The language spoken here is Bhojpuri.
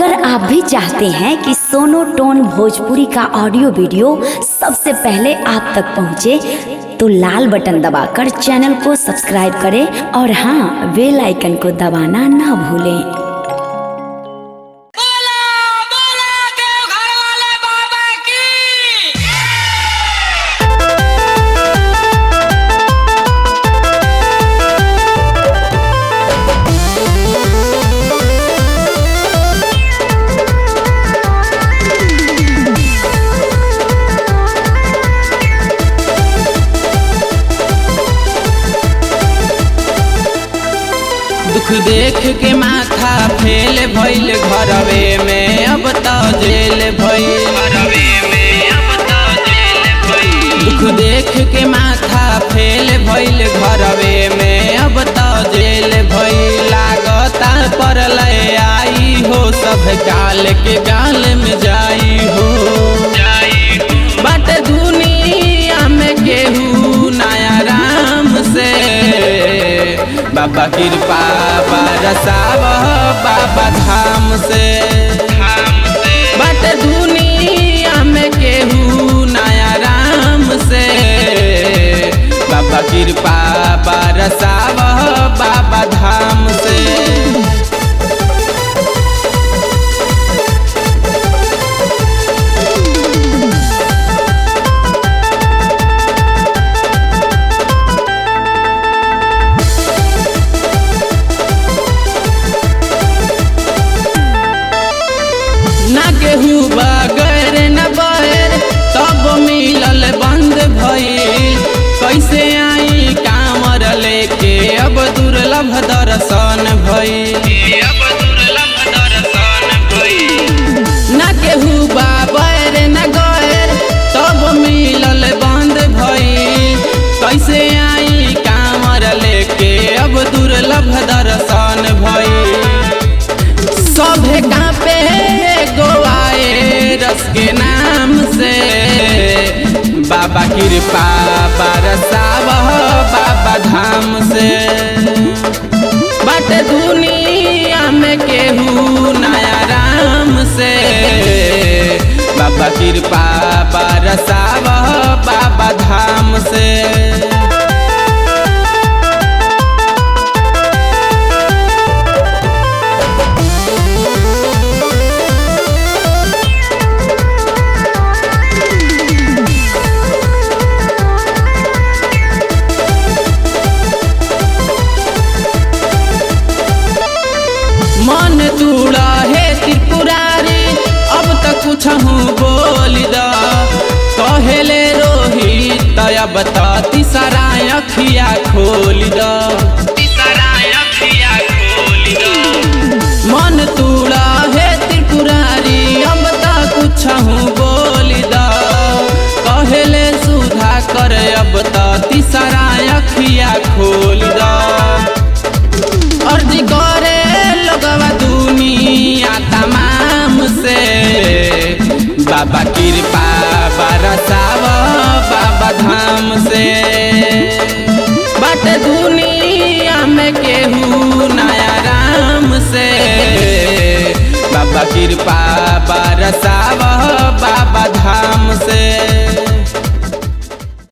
अगर आप भी चाहते हैं कि सोनोटोन भोजपुरी का ऑडियो वीडियो सबसे पहले आप तक पहुंचे, तो लाल बटन दबाकर चैनल को सब्सक्राइब करें और हाँ, बेल आइकन को दबाना ना भूलें। दुख देख के माथा फेल भइल घरवे में, अब तो जेल भइल घरवे में, अब तो जेल भइल। दुख देख के माथा फेल भइल घरवे में, अब तो जेल भइल। लागता परलय आई हो, सब गाल के गाल में जाई हो। बाटे दुनिया में केहू नया राम से, बाबा कृपा बरसाव बाबा धाम से। बाटे दुनिया में केहू नया राम से, बाबा कृपा बरसाव बाबा धाम से। ना केहू बगैर न बैर, तब मिलल बंद भइल। कैसे आई कांवर लेके, अब दुर्लभ दर्शन भइल। ना केहू बगैर न गैर, तब मिलल बंद भइल। कैसे आई कांवर लेके, अब दुर्लभ दर्शन भइल। सभे कांपे गोवाए रस के नाम से, बाबा कृपा बरसाव बाबा धाम से। बाटे दुनिया में केहू नया राम से, बाबा कृपा बरसाव बाबा धाम से। मन तूड़ा है त्रिपुरारी, अब तक कुछ हूँ बोल द। कहेले रोहित अब तो तीसरा अखिया खोल द। मन तूड़ा है त्रिपुरारी, अब तक कुछ हूँ बोल द। कहेले सुधा कर अब तो तीसरा अखिया खोल द। अर्जी करे लोगवा दुनिया तमाम से, बाबा कृपा बरसाव बाबा धाम से। बाटे दुनिया में केहू नया राम से, बाबा कृपा बरसाव बाबा धाम से।